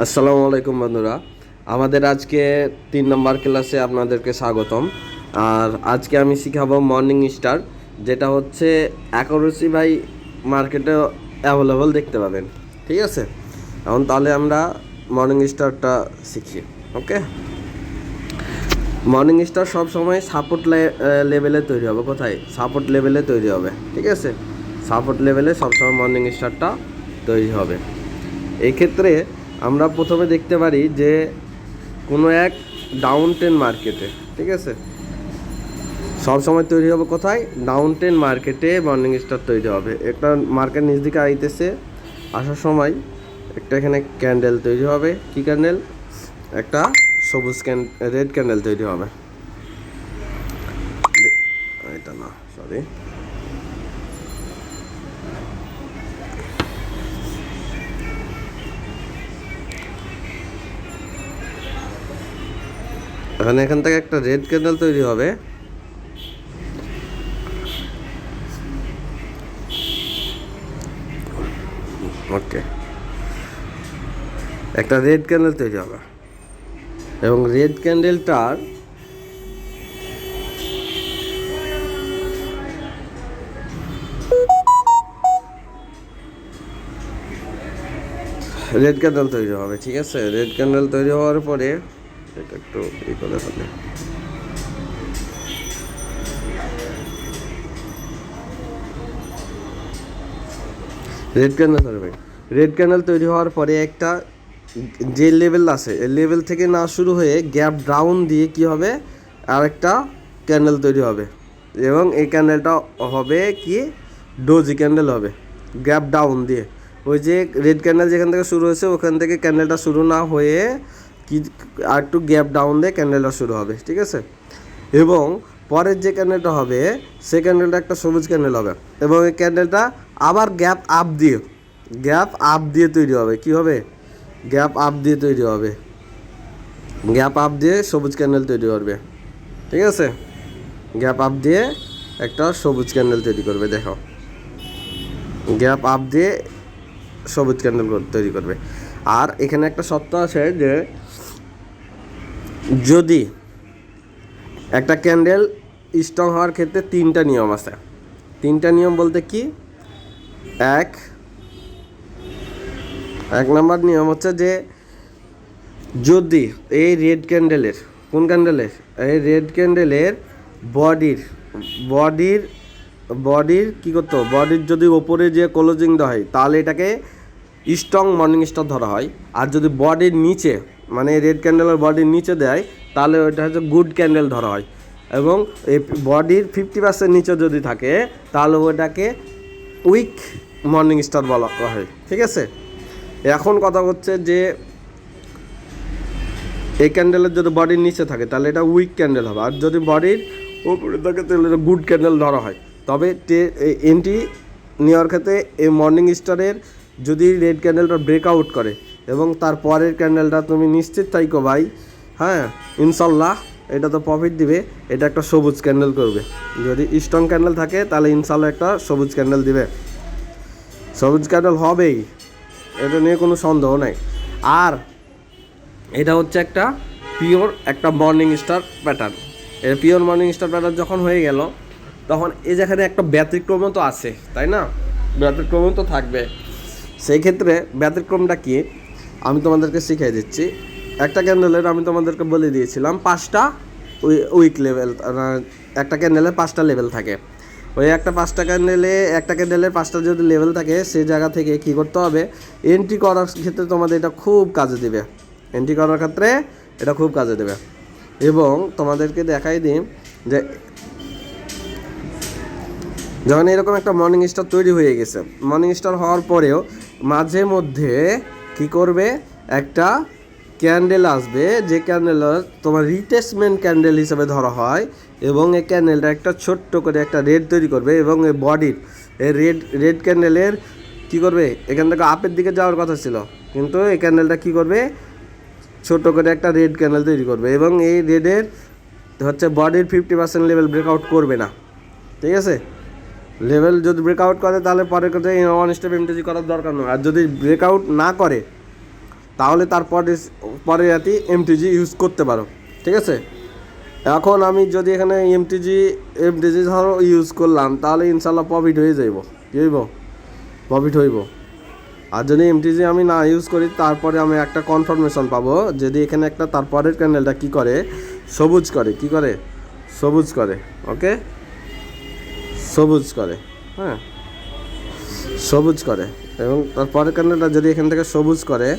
আসসালামু আলাইকুম বন্ধুরা, আমাদের আজকে 3 নম্বর ক্লাসে আপনাদেরকে স্বাগতম। আর আজকে আমি শিখাবো মর্নিং স্টার, যেটা হচ্ছে অ্যাকুরেসি বাই মার্কেটে অ্যাভেলেবল দেখতে পাবেন। ঠিক আছে, এখন তাহলে আমরা মর্নিং স্টারটা শিখি। ওকে, মর্নিং স্টার সবসময় সাপোর্ট লেভেলে তৈরি হবে। কোথায়? সাপোর্ট লেভেলে তৈরি হবে। ঠিক আছে, সাপোর্ট লেভেলে সবসময় মর্নিং স্টারটা তৈরি হবে। এই ক্ষেত্রে আমরা প্রথমে দেখতে পারি যে কোনো এক ডাউন টেন মার্কেটে, ঠিক আছে, সব সময় তৈরি হবে কোথায়? ডাউন টেন মার্কেটে মর্নিং স্টার তৈরি হবে। একটা মার্কেট নিচ দিকে আইতেছে, আসার সময় একটা এখানে ক্যান্ডেল তৈরি হবে। কি ক্যান্ডেল? একটা সবুজ রেড ক্যান্ডেল তৈরি হবে। এটা না, সরি, এখান থেকে একটা রেড ক্যান্ডেল তৈরি হবে। ওকে, একটা রেড ক্যান্ডেল তৈরি হবে এবং রেড ক্যান্ডেলটার রেড ক্যান্ডেল তৈরি হবে। ঠিক আছে, রেড ক্যান্ডেল তৈরি হওয়ার পরে এটা একটু করে ফেলে। রেড ক্যান্ডেল তৈরি হওয়ার পরে একটা যে লেভেল আছে, এই লেভেল থেকে না শুরু হয়ে গ্যাপ ডাউন দিয়ে কি হবে, আর একটা ক্যান্ডেল তৈরি হবে এবং এই ক্যান্ডেলটা হবে কি, ডোজি ক্যান্ডেল হবে। গ্যাপ ডাউন দিয়ে, ওই যে রেড ক্যান্ডেল যেখান থেকে শুরু হয়েছে ওখান থেকে ক্যান্ডেলটা শুরু না হয়ে কি আর একটু গ্যাপ ডাউন দিয়ে ক্যান্ডেলটা শুরু হবে। ঠিক আছে, এবং পরের যে ক্যান্ডেলটা হবে সে ক্যান্ডেলটা একটা সবুজ ক্যান্ডেল হবে এবং এই ক্যান্ডেলটা আবার গ্যাপ আপ দিয়ে তৈরি হবে। কি হবে? গ্যাপ আপ দিয়ে তৈরি হবে। গ্যাপ আপ দিয়ে সবুজ ক্যান্ডেল তৈরি করবে। ঠিক আছে, গ্যাপ আপ দিয়ে একটা সবুজ ক্যান্ডেল তৈরি করবে। দেখো, গ্যাপ আপ দিয়ে সবুজ ক্যান্ডেল তৈরি করবে। আর এখানে একটা শর্ত আছে যে যদি একটা ক্যান্ডেল স্ট্রং হওয়ার ক্ষেত্রে 3টা নিয়ম আছে। 3টা নিয়ম বলতে কি? এক নম্বর নিয়ম হচ্ছে যে যদি এই রেড ক্যান্ডেলের, কোন ক্যান্ডেলের? এই রেড ক্যান্ডেলের বডির কী করতো, বডির যদি ওপরে যে ক্লোজিং দেওয়া হয় তাহলে এটাকে স্ট্রং মর্নিং স্টার ধরা হয়। আর যদি বডির নিচে, মানে রেড ক্যান্ডেলের বডির নিচে দেয় তাহলে ওইটা হচ্ছে গুড ক্যান্ডেল ধরা হয়। এবং এই বডির 50% নিচে যদি থাকে তাহলে ওটাকে উইক মর্নিং স্টার বলা হয়। ঠিক আছে, এখন কথা হচ্ছে যে এই ক্যান্ডেলের যদি বডির নিচে থাকে তাহলে এটা উইক ক্যান্ডেল হবে, আর যদি বডির উপরে থাকে তাহলে এটা গুড ক্যান্ডেল ধরা হয়। তবে এন্ট্রি নেওয়ার ক্ষেত্রে এই মর্নিং স্টারের যদি রেড ক্যান্ডেলটা ব্রেকআউট করে এবং তার পরের ক্যান্ডেলটা তুমি নিশ্চিত থাইকো ভাই, হ্যাঁ ইনশাল্লাহ এটা তো প্রফিট দিবে, এটা একটা সবুজ ক্যান্ডেল করবে। যদি স্ট্রং ক্যান্ডেল থাকে তাহলে ইনশাল্লাহ একটা সবুজ ক্যান্ডেল দিবে, সবুজ ক্যান্ডেল হবেই, এটা নিয়ে কোনো সন্দেহ নাই। আর এটা হচ্ছে একটা পিওর একটা মর্নিং স্টার প্যাটার্ন। এর পিওর মর্নিং স্টার প্যাটার্ন যখন হয়ে গেল তখন এই যেখানে একটা ব্যতিক্রমও তো আছে, তাই না? ব্যতিক্রমও তো থাকবে। সেই ক্ষেত্রে ব্যতিক্রমটা কি আমি তোমাদেরকে শিখিয়ে দিচ্ছি। একটা ক্যান্ডেলের আমি তোমাদেরকে বলে দিয়েছিলাম 5টা উইক লেভেল, একটা ক্যান্ডেলের 5টা লেভেল থাকে। ওই একটা ক্যান্ডেলের 5টা যদি লেভেল থাকে সেই জায়গা থেকে কী করতে হবে, এন্ট্রি করার ক্ষেত্রে তোমাদের এটা খুব কাজে দেবে। এন্ট্রি করার ক্ষেত্রে এটা খুব কাজে দেবে। এবং তোমাদেরকে দেখাই দিই যে যখন এরকম একটা মর্নিং স্টার তৈরি হয়ে গেছে, মর্নিং স্টার হওয়ার পরেও মাঝে মধ্যে কী করবে, একটা ক্যান্ডেল আসবে যে ক্যান্ডেলের তোমার রিটেসমেন্ট ক্যান্ডেল হিসেবে ধরা হয় এবং এই ক্যান্ডেলটা একটা ছোট্ট করে একটা রেড তৈরি করবে এবং এই বডির এই রেড ক্যান্ডেলের কী করবে, এখান থেকে আপের দিকে যাওয়ার কথা ছিল কিন্তু এই ক্যান্ডেলটা কী করবে, ছোট করে একটা রেড ক্যান্ডেল তৈরি করবে এবং এই রেডের হচ্ছে বডির 50% লেভেল ব্রেকআউট করবে না। ঠিক আছে, লেভেল যদি ব্রেকআউট করে তাহলে পরে কথা ওয়ান স্টেপ এমটিজি করার দরকার নয়। আর যদি ব্রেকআউট না করে তাহলে তারপরে পরে রাতে এমটিজি ইউজ করতে পারো, ঠিক আছে। এখন আমি যদি এখানে এমটিজি ধরো ইউজ করলাম, তাহলে ইনশাল্লাহ প্রফিট হয়ে যাইব, কী হইব, প্রফিট হইব। আর যদি এমটিজি আমি না ইউজ করি, তারপরে আমি একটা কনফার্মেশন পাবো যদি এখানে একটা তারপরের ক্যান্ডেলটা কী করে, সবুজ করে, কী করে, সবুজ করে, ওকে, সবুজ করে, হ্যাঁ, সবুজ করে। এবং তারপরের ক্যান্ডেলটা যদি এখান থেকে সবুজ করে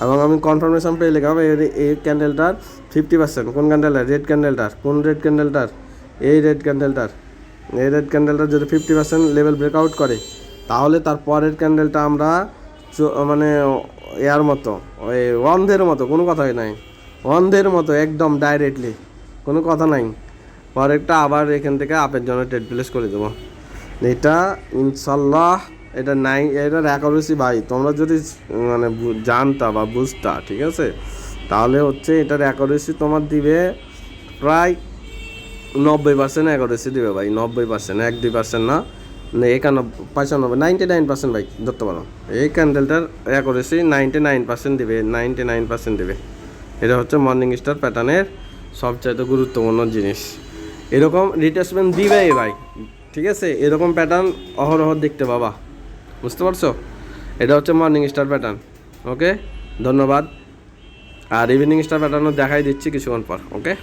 এবং আমি কনফার্মেশন পেয়ে লিখলাম এই ক্যান্ডেলটার 50%, কোন ক্যান্ডেলটার, রেড ক্যান্ডেলটার, কোন রেড ক্যান্ডেলটার, এই রেড ক্যান্ডেলটার, এই রেড ক্যান্ডেলটার যদি 50% লেভেল ব্রেকআউট করে, তাহলে তার পরের ক্যান্ডেলটা আমরা মানে এর মতো, ওই অন্ধের মতো, কোনো কথাই নাই, অন্ধের মতো একদম ডাইরেক্টলি, কোনো কথা নাই, পরেরটা আবার এখান থেকে আপের জন্য ট্রেড প্লেস করে দেবো। এটা ইনশাল্লাহ এটা এটার অ্যাকুরেসি ভাই, তোমরা যদি মানে জানতা বা বুঝতা, ঠিক আছে, তাহলে হচ্ছে এটার অ্যাকুরেসি তোমার দিবে প্রায় 90% অ্যাকুরেসি দিবে ভাই, 90%, 1-2% না, 95, 99% ভাই ধরতে পারো। এই ক্যান্ডেলটার অ্যাকুরেসি 99% দিবে, 99% দিবে। এটা হচ্ছে মর্নিং স্টার প্যাটার্নের সবচাইতে গুরুত্বপূর্ণ জিনিস। এরকম রিটেসমেন্ট দিবেই ভাই, ঠিক আছে, এরকম প্যাটার্ন অহরহ দেখতে পাবা, বুঝতে পারছো। এটা হচ্ছে মর্নিং স্টার প্যাটার্ন, ওকে, ধন্যবাদ। আর ইভিনিং স্টার প্যাটার্নও দেখাই দিচ্ছি কিছুক্ষণ পর, ওকে।